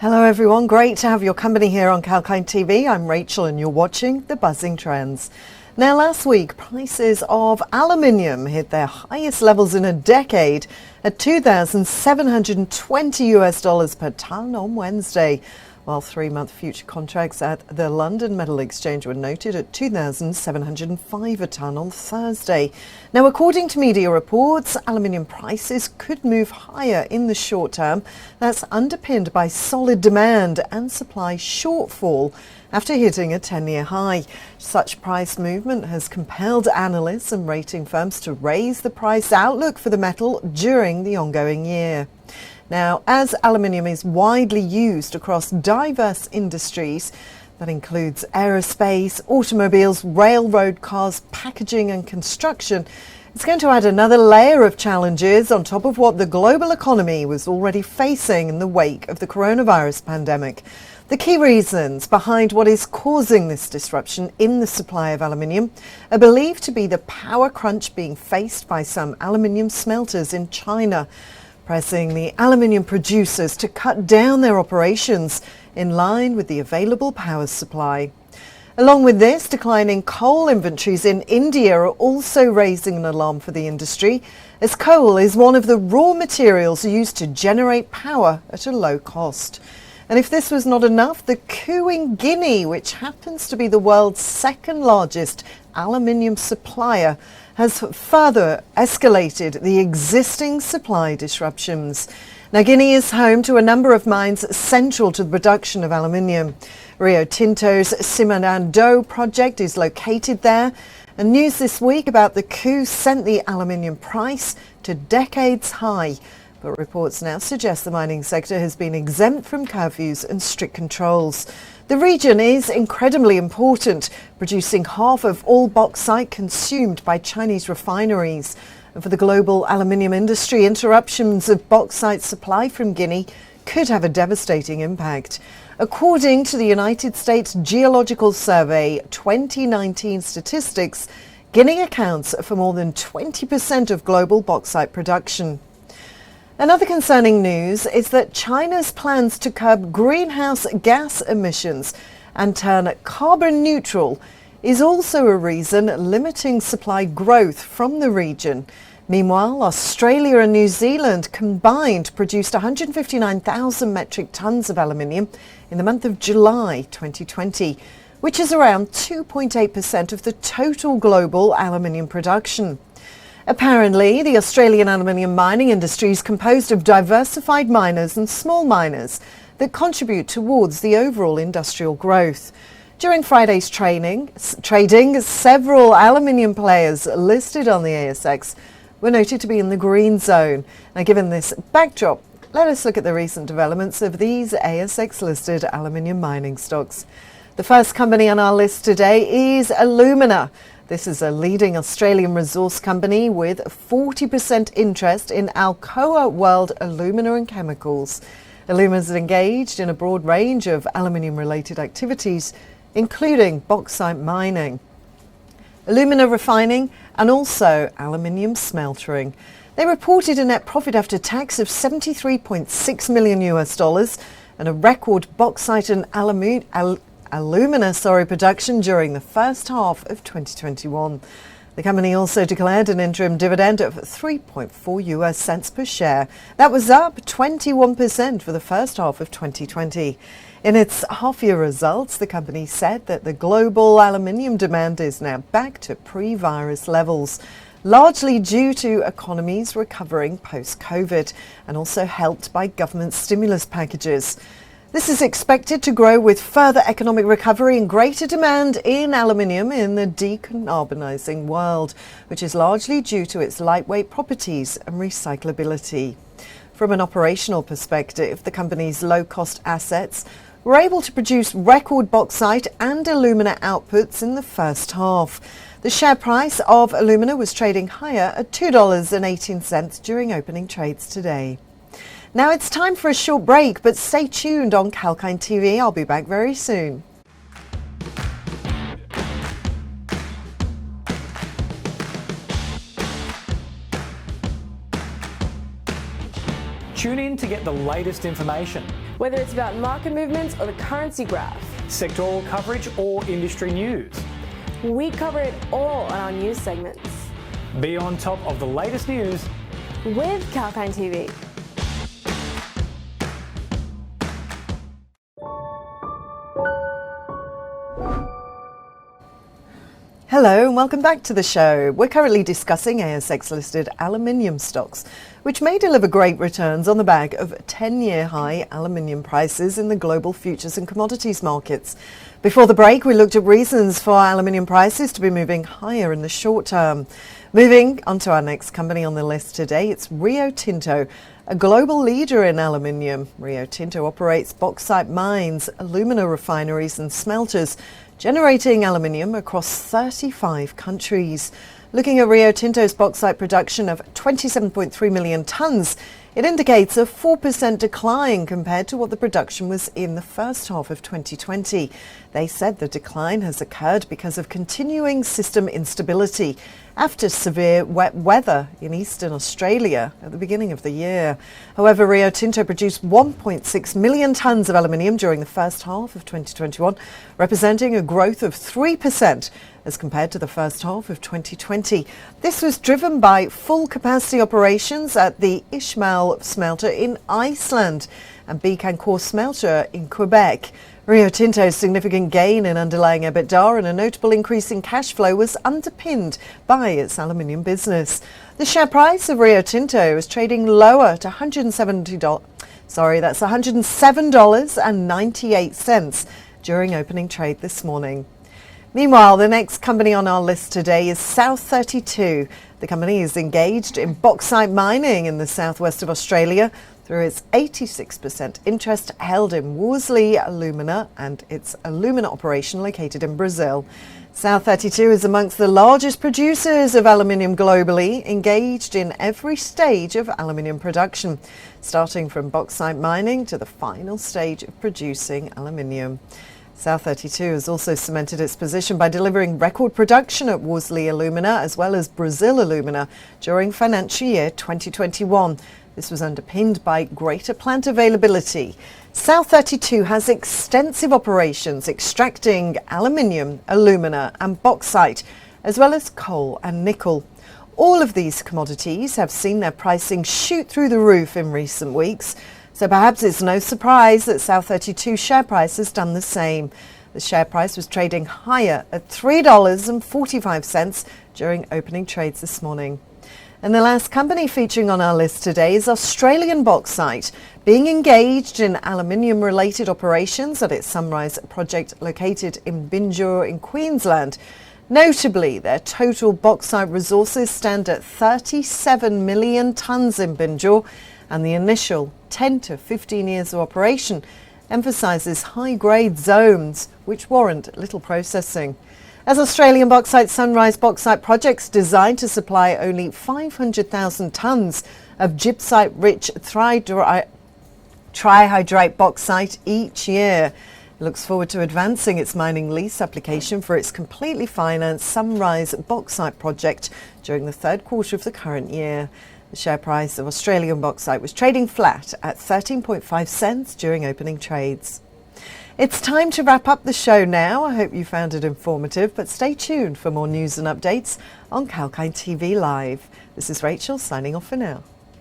Hello everyone, great to have your company here on Kalkine TV. I'm Rachel and you're watching The Buzzing Trends. Now last week, prices of aluminium hit their highest levels in a decade at $2,720 per tonne on Wednesday, while three-month future contracts at the London Metal Exchange were noted at $2,705 a tonne on Thursday. Now, according to media reports, aluminium prices could move higher in the short term. That's underpinned by solid demand and supply shortfall after hitting a 10-year high. Such price movement has compelled analysts and rating firms to raise the price outlook for the metal during the ongoing year. Now, as aluminium is widely used across diverse industries, that includes aerospace, automobiles, railroad cars, packaging and construction, it's going to add another layer of challenges on top of what the global economy was already facing in the wake of the coronavirus pandemic. The key reasons behind what is causing this disruption in the supply of aluminium are believed to be the power crunch being faced by some aluminium smelters in China, pressing the aluminium producers to cut down their operations in line with the available power supply. Along with this, declining coal inventories in India are also raising an alarm for the industry, as coal is one of the raw materials used to generate power at a low cost. And if this was not enough, the coup in Guinea, which happens to be the world's second largest aluminium supplier, has further escalated the existing supply disruptions. Now, Guinea is home to a number of mines central to the production of aluminium. Rio Tinto's Simandou project is located there, and news this week about the coup sent the aluminium price to decades high. But reports now suggest the mining sector has been exempt from curfews and strict controls. The region is incredibly important, producing half of all bauxite consumed by Chinese refineries. And for the global aluminium industry, interruptions of bauxite supply from Guinea could have a devastating impact. According to the United States Geological Survey 2019 statistics, Guinea accounts for more than 20% of global bauxite production. Another concerning news is that China's plans to curb greenhouse gas emissions and turn carbon neutral is also a reason limiting supply growth from the region. Meanwhile, Australia and New Zealand combined produced 159,000 metric tonnes of aluminium in the month of July 2020, which is around 2.8% of the total global aluminium production. Apparently, the Australian aluminium mining industry is composed of diversified miners and small miners that contribute towards the overall industrial growth. During Friday's trading, several aluminium players listed on the ASX were noted to be in the green zone. Now, given this backdrop, let us look at the recent developments of these ASX-listed aluminium mining stocks. The first company on our list today is Alumina. This is a leading Australian resource company with 40% interest in Alcoa World Alumina and Chemicals. Alumina is engaged in a broad range of aluminium-related activities, including bauxite mining, alumina refining, and also aluminium smeltering. They reported a net profit after tax of $73.6 million and a record bauxite and alumina production during the first half of 2021. The company also declared an interim dividend of 3.4 US cents per share. That was up 21% for the first half of 2020. In its half-year results, the company said that the global aluminium demand is now back to pre-virus levels, largely due to economies recovering post-COVID and also helped by government stimulus packages. This is expected to grow with further economic recovery and greater demand in aluminium in the decarbonising world, which is largely due to its lightweight properties and recyclability. From an operational perspective, the company's low-cost assets were able to produce record bauxite and alumina outputs in the first half. The share price of alumina was trading higher at $2.18 during opening trades today. Now it's time for a short break, but stay tuned on Kalkine TV. I'll be back very soon. Tune in to get the latest information. Whether it's about market movements or the currency graph, sectoral coverage or industry news, we cover it all on our news segments. be on top of the latest news With Kalkine TV. Hello and welcome back to the show. We're currently discussing ASX-listed aluminium stocks, which may deliver great returns on the back of 10-year high aluminium prices in the global futures and commodities markets. Before the break, we looked at reasons for aluminium prices to be moving higher in the short term. Moving on to our next company on the list today, it's Rio Tinto, a global leader in aluminium. Rio Tinto operates bauxite mines, alumina refineries and smelters, generating aluminium across 35 countries. Looking at Rio Tinto's bauxite production of 27.3 million tonnes, it indicates a 4% decline compared to what the production was in the first half of 2020. They said the decline has occurred because of continuing system instability after severe wet weather in eastern Australia at the beginning of the year. However, Rio Tinto produced 1.6 million tonnes of aluminium during the first half of 2021, representing a growth of 3% as compared to the first half of 2020. This was driven by full capacity operations at the Ishmael smelter in Iceland and Bécancour smelter in Quebec. Rio Tinto's significant gain in underlying EBITDA and a notable increase in cash flow was underpinned by its aluminium business. The share price of Rio Tinto is trading lower to $107.98 during opening trade this morning. Meanwhile, the next company on our list today is South32. The company is engaged in bauxite mining in the southwest of Australia through its 86% interest held in Worsley Alumina and its alumina operation located in Brazil. South32 is amongst the largest producers of aluminium globally, engaged in every stage of aluminium production, starting from bauxite mining to the final stage of producing aluminium. South32 has also cemented its position by delivering record production at Worsley Alumina as well as Brazil Alumina during financial year 2021. This was underpinned by greater plant availability. South32 has extensive operations extracting aluminium, alumina and bauxite, as well as coal and nickel. All of these commodities have seen their pricing shoot through the roof in recent weeks. So perhaps it's no surprise that South32 share price has done the same. The share price was trading higher at $3.45 during opening trades this morning. And the last company featuring on our list today is Australian Bauxite, being engaged in aluminium-related operations at its Sunrise project located in Binjur in Queensland. Notably, their total bauxite resources stand at 37 million tonnes in Binjur, and the initial 10 to 15 years of operation emphasises high-grade zones which warrant little processing. As Australian Bauxite Sunrise Bauxite project's designed to supply only 500,000 tonnes of gypsite-rich trihydrate bauxite each year. It looks forward to advancing its mining lease application for its completely financed Sunrise Bauxite project during the third quarter of the current year. The share price of Australian Bauxite was trading flat at 13.5 cents during opening trades. It's time to wrap up the show now. I hope you found it informative, but stay tuned for more news and updates on Kalkine TV Live. This is Rachel signing off for now.